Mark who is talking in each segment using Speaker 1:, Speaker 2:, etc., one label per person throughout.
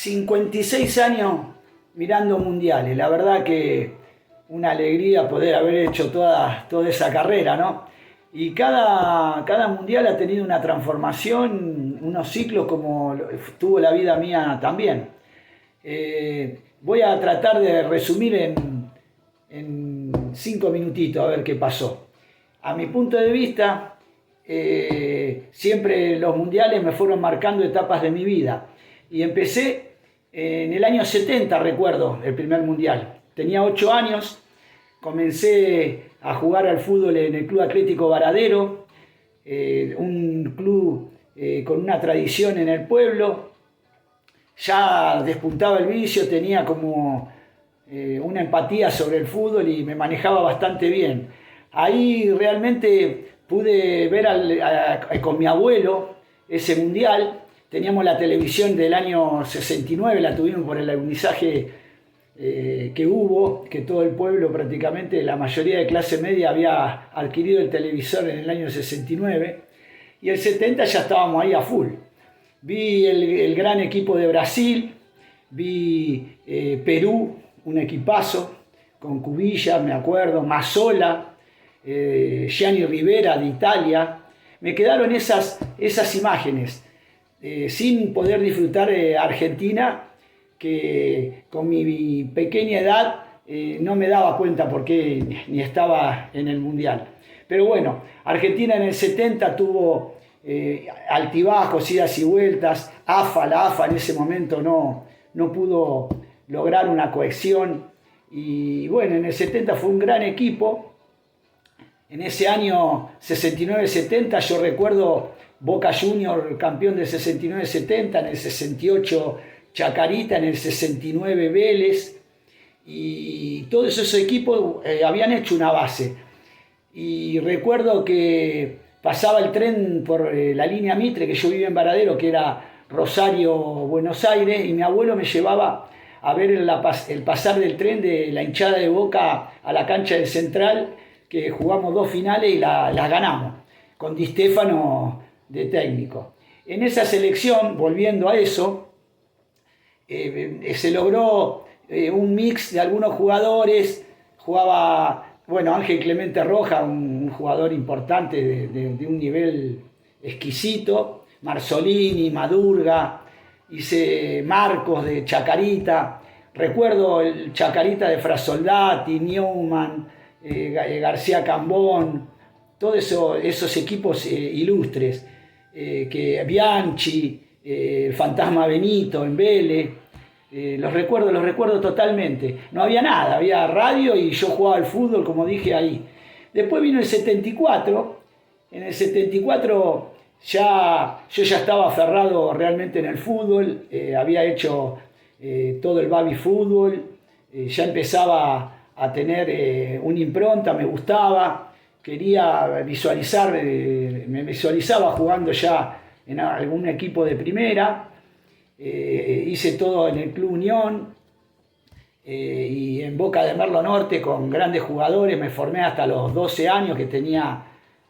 Speaker 1: 56 años mirando mundiales. La verdad que una alegría poder haber hecho toda esa carrera, ¿no? Y cada mundial ha tenido una transformación, unos ciclos como tuvo la vida mía también. Voy a tratar de resumir en 5 minutitos a ver qué pasó. A mi punto de vista, siempre los mundiales me fueron marcando etapas de mi vida. Y empecé en el año 70, recuerdo, el primer mundial. Tenía 8 años, comencé a jugar al fútbol en el Club Atlético Varadero, un club con una tradición en el pueblo. Ya despuntaba el vicio, tenía como una empatía sobre el fútbol y me manejaba bastante bien. Ahí realmente pude ver con mi abuelo ese mundial. Teníamos la televisión del año 69, la tuvimos por el alunizaje que hubo, que todo el pueblo prácticamente, la mayoría de clase media había adquirido el televisor en el año 69 y el 70 ya estábamos ahí a full. Vi el gran equipo de Brasil, vi Perú, un equipazo, con Cubilla, me acuerdo, Mazzola, Gianni Rivera de Italia. Me quedaron esas imágenes, sin poder disfrutar Argentina, que con mi pequeña edad no me daba cuenta por qué ni estaba en el Mundial. Pero bueno, Argentina en el 70 tuvo altibajos, idas y vueltas. La AFA en ese momento no pudo lograr una cohesión. Y bueno, en el 70 fue un gran equipo. En ese año 69-70 yo recuerdo Boca Junior campeón del 69-70, en el 68 Chacarita, en el 69 Vélez, y todos esos equipos habían hecho una base. Y recuerdo que pasaba el tren por la línea Mitre, que yo vivía en Varadero, que era Rosario-Buenos Aires, y mi abuelo me llevaba a ver el pasar del tren de la hinchada de Boca a la cancha del Central, que jugamos 2 finales y las ganamos, con Di Stéfano de técnico. En esa selección, volviendo a eso, se logró un mix de algunos jugadores. Jugaba, bueno, Ángel Clemente Roja, un jugador importante de un nivel exquisito, Marzolini, Madurga, hice Marcos de Chacarita, recuerdo el Chacarita de Frasoldati, Newman, García Cambón, todos esos equipos ilustres, que Bianchi, el Fantasma Benito en Vélez, los recuerdo totalmente. No había nada, había radio y yo jugaba al fútbol, como dije ahí. Después vino el 74, en el 74 yo ya estaba aferrado realmente en el fútbol, había hecho todo el baby fútbol, ya empezaba a tener una impronta, me gustaba, quería visualizar, me visualizaba jugando ya en algún equipo de primera. Hice todo en el Club Unión y en Boca de Merlo Norte con grandes jugadores. Me formé hasta los 12 años que tenía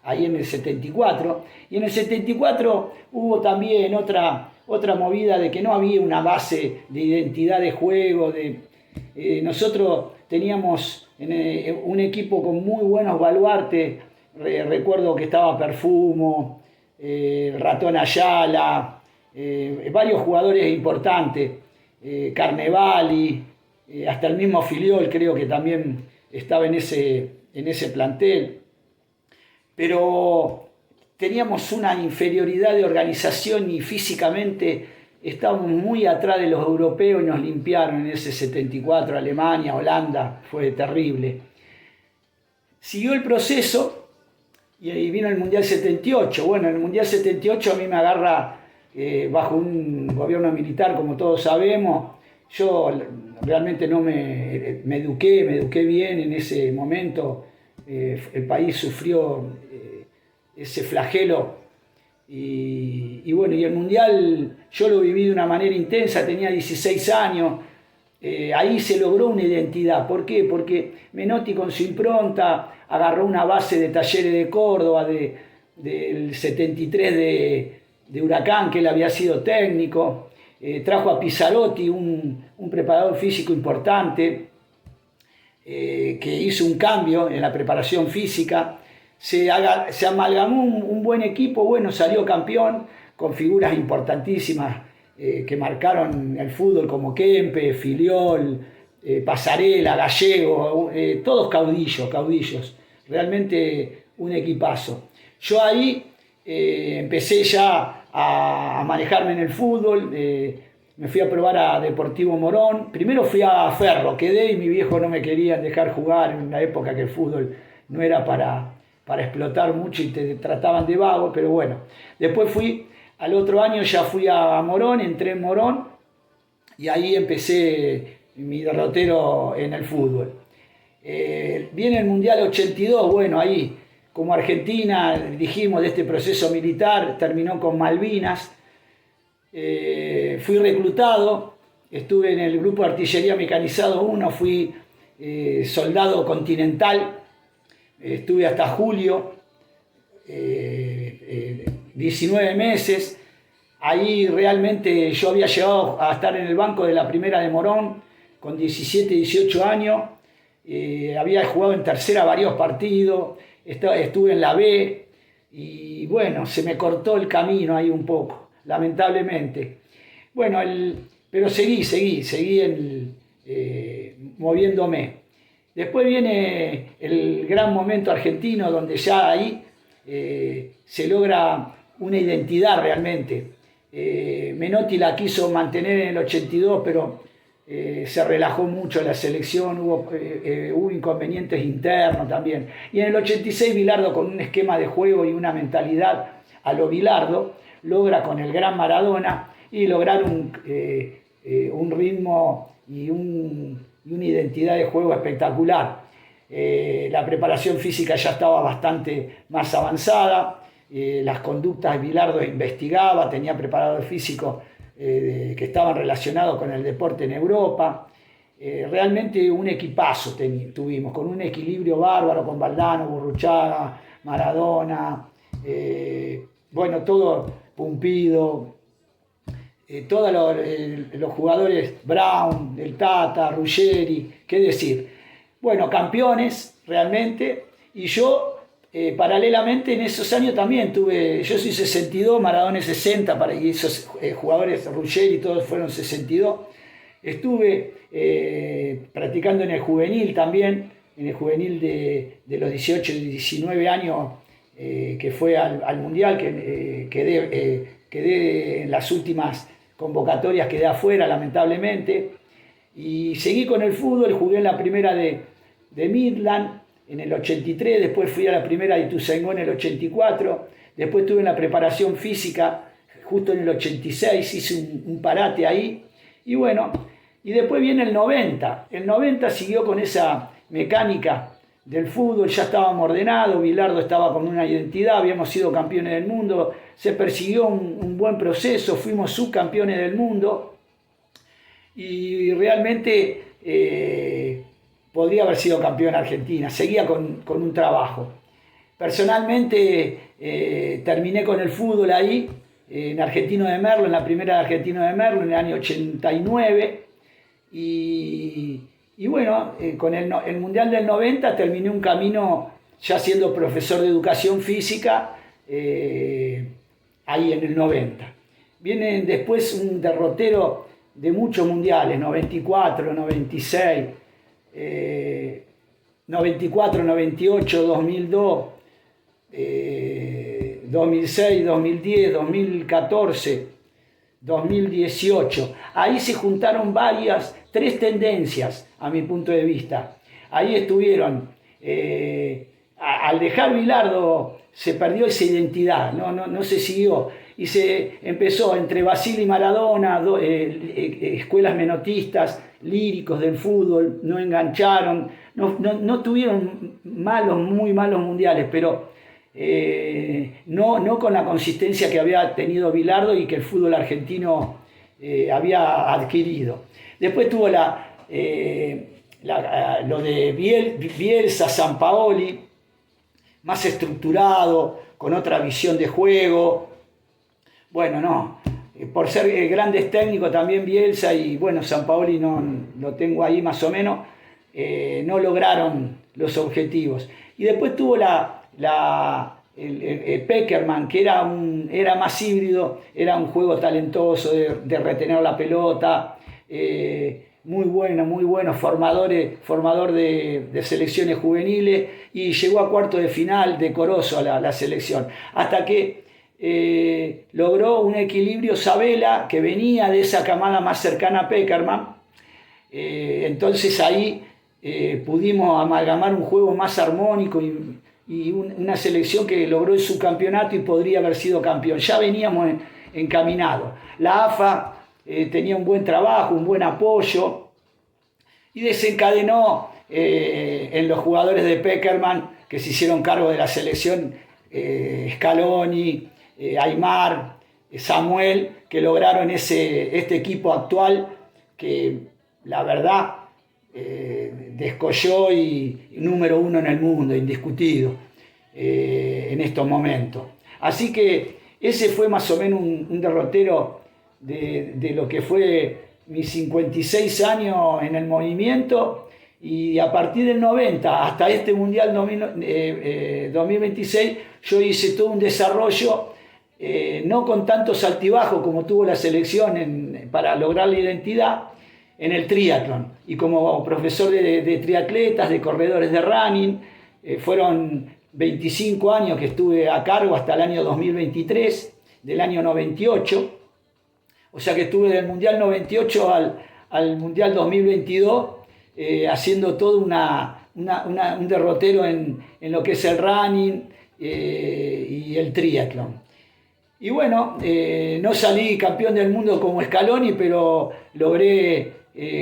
Speaker 1: ahí en el 74. Y en el 74 hubo también otra movida de que no había una base de identidad de juego. Nosotros teníamos un equipo con muy buenos baluartes. Recuerdo que estaba Perfumo, Ratón Ayala, varios jugadores importantes, Carnevali, hasta el mismo Filiol creo que también estaba en ese plantel. Pero teníamos una inferioridad de organización y físicamente estábamos muy atrás de los europeos y nos limpiaron en ese 74, Alemania, Holanda, fue terrible. Siguió el proceso y ahí vino el Mundial 78. Bueno, en el Mundial 78 a mí me agarra bajo un gobierno militar, como todos sabemos. Yo realmente no me eduqué bien en ese momento. El país sufrió ese flagelo y bueno, y el Mundial yo lo viví de una manera intensa, tenía 16 años. Ahí se logró una identidad. ¿Por qué? Porque Menotti con su impronta agarró una base de Talleres de Córdoba del 73 de Huracán, que él había sido técnico. trajo a Pizzarotti, un preparador físico importante, que hizo un cambio en la preparación física. Se amalgamó un buen equipo, bueno, salió campeón con figuras importantísimas que marcaron el fútbol como Kempe, Filiol, Pasarela, Gallego, todos caudillos, realmente un equipazo. Yo ahí empecé ya a manejarme en el fútbol, me fui a probar a Deportivo Morón, primero fui a Ferro, quedé y mi viejo no me querían dejar jugar en una época que el fútbol no era para explotar mucho y te trataban de vago, pero bueno, después al otro año ya fui a Morón, entré en Morón y ahí empecé mi derrotero en el fútbol. Viene el Mundial 82, bueno, ahí como Argentina, dijimos, de este proceso militar, terminó con Malvinas. Fui reclutado, estuve en el grupo de artillería mecanizado 1, fui soldado continental, estuve hasta julio, 19 meses. Ahí realmente yo había llegado a estar en el banco de la primera de Morón con 17, 18 años. Había jugado en tercera varios partidos, estuve en la B y bueno, se me cortó el camino ahí un poco, lamentablemente. Bueno, pero seguí moviéndome. Después viene el gran momento argentino donde ya ahí se logra una identidad realmente. Menotti la quiso mantener en el 82, pero se relajó mucho la selección, hubo inconvenientes internos también. Y en el 86 Bilardo, con un esquema de juego y una mentalidad a lo Bilardo, logra con el gran Maradona y lograr un ritmo y una identidad de juego espectacular. La preparación física ya estaba bastante más avanzada, las conductas Bilardo investigaba, tenía preparadores físicos que estaban relacionados con el deporte en Europa. Realmente un equipazo tuvimos, con un equilibrio bárbaro, con Valdano, Burruchaga, Maradona, bueno, todo Pumpido, todos los jugadores, Brown, el Tata, Ruggeri, qué decir. Bueno, campeones realmente, y yo paralelamente en esos años también yo soy 62, Maradona es 60, y esos jugadores, Ruggeri, todos fueron 62. Estuve practicando en el juvenil también, en el juvenil de los 18 y 19 años, que fue al Mundial, que quedé en las últimas convocatorias, quedé afuera lamentablemente, y seguí con el fútbol, jugué en la primera de Midland en el 83, después fui a la primera de Ituzaingó en el 84, después estuve en la preparación física justo en el 86, hice un parate ahí, y bueno, y después viene el 90 siguió con esa mecánica del fútbol, ya estábamos ordenados, Bilardo estaba con una identidad, habíamos sido campeones del mundo, se persiguió un buen proceso, fuimos subcampeones del mundo y realmente podría haber sido campeón Argentina, seguía con un trabajo. Personalmente terminé con el fútbol ahí, en Argentino de Merlo, en la primera de Argentino de Merlo, en el año 89, y bueno, con el Mundial del 90 terminé un camino ya siendo profesor de educación física, ahí en el 90. Viene después un derrotero de muchos mundiales, 94, 96, 94, 98, 2002, 2006, 2010, 2014, 2018. Ahí se juntaron tres tendencias a mi punto de vista. Ahí estuvieron, al dejar Bilardo se perdió esa identidad, no se siguió. Y se empezó entre Basile y Maradona, escuelas menotistas, líricos del fútbol, no engancharon, no tuvieron muy malos mundiales, pero no con la consistencia que había tenido Bilardo y que el fútbol argentino había adquirido. Después tuvo lo de Bielsa, Sampaoli, más estructurado, con otra visión de juego. Bueno, por ser grandes técnicos también Bielsa y bueno, Sampaoli no lo tengo ahí más o menos, no lograron los objetivos. Y después tuvo el Pekerman, que era más híbrido, era un juego talentoso de retener la pelota, muy bueno, formador de selecciones juveniles, y llegó a cuartos de final decoroso a la selección, hasta que logró un equilibrio Sabella, que venía de esa camada más cercana a Pekerman. Entonces ahí pudimos amalgamar un juego más armónico y una selección que logró el subcampeonato y podría haber sido campeón. Ya veníamos encaminados. La AFA tenía un buen trabajo, un buen apoyo, y desencadenó en los jugadores de Pekerman, que se hicieron cargo de la selección, Scaloni, Aimar, Samuel, que lograron este equipo actual que la verdad descolló y número 1 en el mundo, indiscutido, en estos momentos. Así que ese fue más o menos un derrotero de lo que fue mis 56 años en el movimiento, y a partir del 90 hasta este Mundial 2026 yo hice todo un desarrollo, no con tantos altibajos como tuvo la selección para lograr la identidad en el triatlón, y como profesor de triatletas, de corredores de running, fueron 25 años que estuve a cargo hasta el año 2023, del año 98, o sea que estuve del Mundial 98 al Mundial 2022, haciendo todo un derrotero en lo que es el running y el triatlón. Y bueno, no salí campeón del mundo como Scaloni, pero logré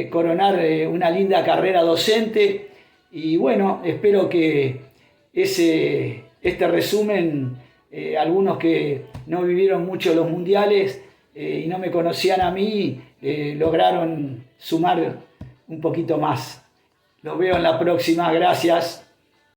Speaker 1: coronar una linda carrera docente, y bueno, espero que este resumen, algunos que no vivieron mucho los mundiales y no me conocían a mí, lograron sumar un poquito más. Los veo en la próxima, gracias.